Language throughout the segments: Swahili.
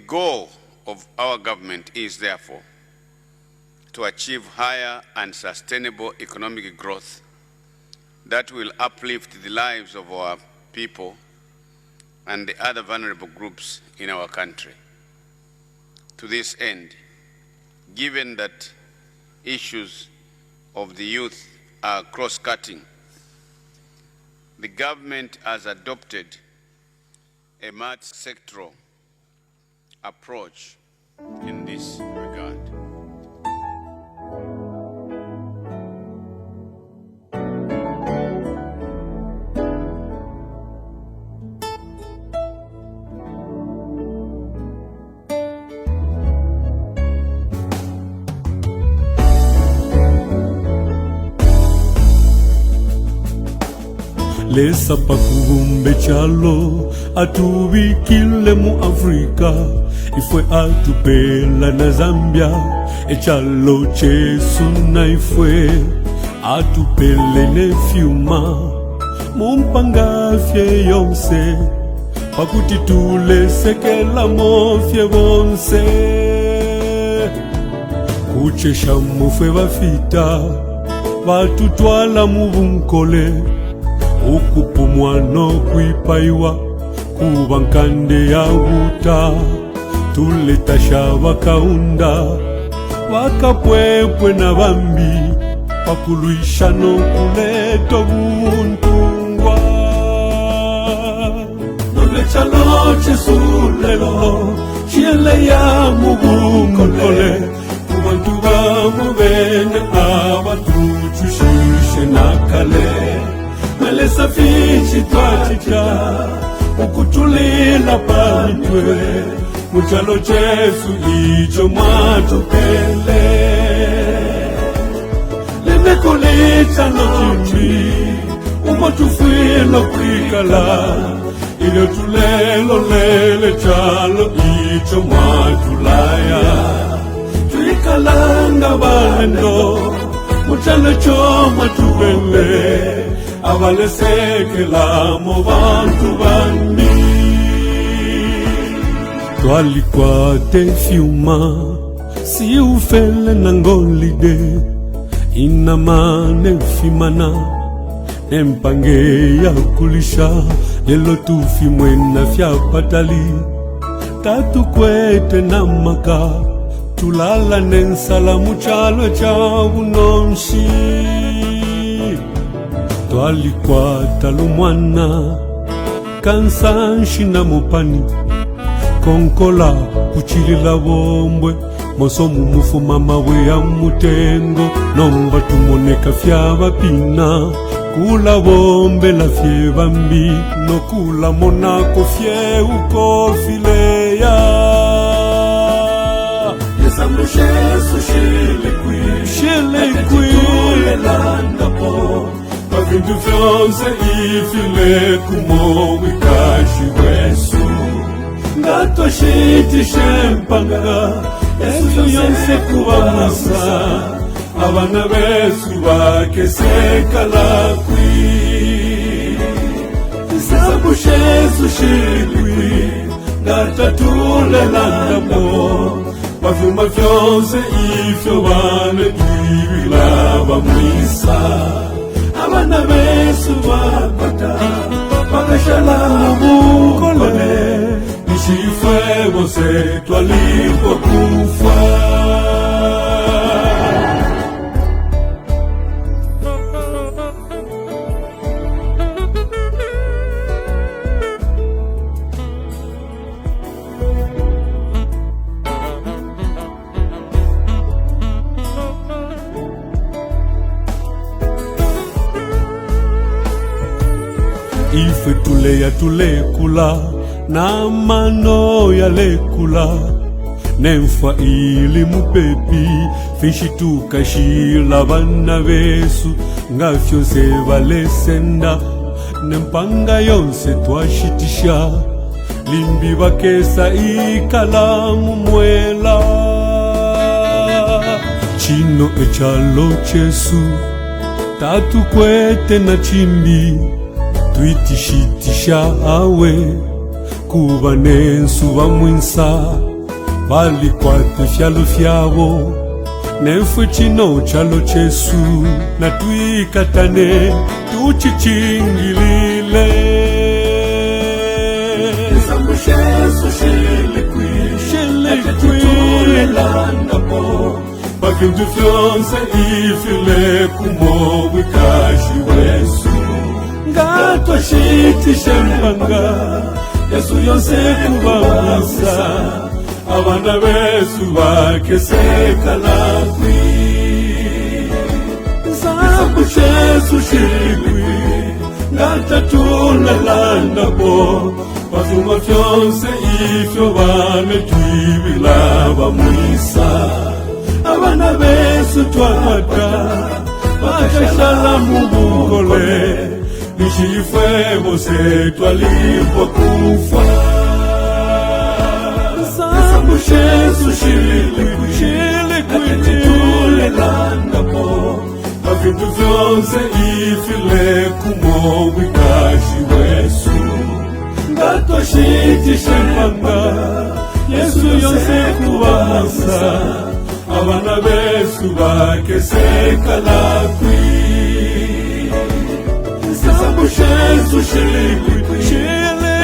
goal of our government is therefore to achieve higher and sustainable economic growth that will uplift the lives of our people and the other vulnerable groups in our country. To this end, given that issues of the youth are cross-cutting, the government has adopted a multi-sectoral approach in this regard. Lesa pakuumbe chalo atuwikile mu Afrika ifwe atupela na Zambia echalo chesu na ifwe atupele ne fiuma mumpangafye yonse pakuti tulesekela mofye bonse kuchesha mufwe bafita batutwala mu bunkole ukupumwa no kwipaiwa kuba nkande ya buta tuletasha bakaunda bakapwepwe na bambi pakuluisha no kuleto buntungwa nole chalo chesulelo chiele ya mubunkole kubantu bamubene abatuchushishe nakale Melesa fichi twachita ukutulila pantwe muchalo chesu icho matupele Lemekulicha no chimbi umotufilo kwikala Ile tulelo lele chalo icho matulaya Tuikalanga bando muchalo choma tupele Avalesekela mo bantu bandi Twalikwa te fiuma Si ufele nangolide Inamane fimana Nempange ya kulisha Lelo tufimwena fya patali Tatu kwete na maka Tulala nensala muchalo cha unomshi Twalikwata lumwana kansanshi na mupani konkola kuchilila bombwe mosomu mufuma mawe ya mutengo nomba tumoneka fya bapina kula bombe la fye bambi no kula monako fye ukofileya yesamushe sushilekwi Vindu vyonse ifile kumo wikashi wesu Ngato shiti shempanga Yesu yonse kuwa masa Abana besu wake sekala kwi Sabu shesu shilwi Ngata tule landamo Wafuma vyonse ifyo wane tuiwila bamwisa Abana besu wakata Wakashala mukole Nishifwe bose twalipo kufa Ife tule kula na mano ya lekula Nemfa ili mupepi fishi tukashila bana besu Ngafyo se valesenda Nempanga yonse twashitisha Limbi bakesa ikalamu mwela Chino echalo chesu Tatu kwete na chimbi Tuitishitisha awe kuba nensu bamwinsa balikwata fyalo fyabo nefwe chino chalo chesu na twikatane tuchichingilile Zambu shesu shilikwi Atetitulelandapo Bakintu fyonse ifile kumo wikashi wesu Ngatwa shiti shempanga Yesu yonse kubawasa Abana besu bakeseka lakwi Zambu shesu shilikwi Ngatatulelandapo Bazuma fyonse ifyo bane twibila bamwisa Abana besu twamata bakashala mubukole Nishifwe bose twalipo kufa Zambu shesu shilikwi Atetitulelandapo Bakintu fyonse ifile kumo wikashi wesu Ngatwa shiti shempanga Yesu yonse kubamasa Abana besu bakeseka lakwi Zambu shesu shilikwi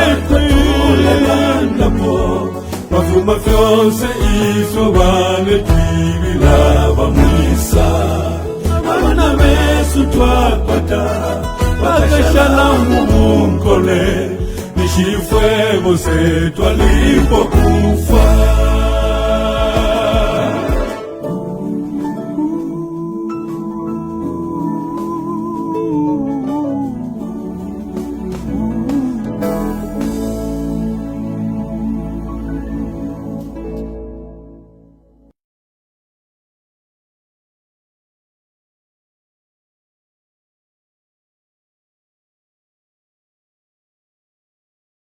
Atetitulelandapo Bavuma fyonse ifyo bane twibila bamwisa Abana besu twakwata bakashala mubukole Nishifwe bose twalipo kufa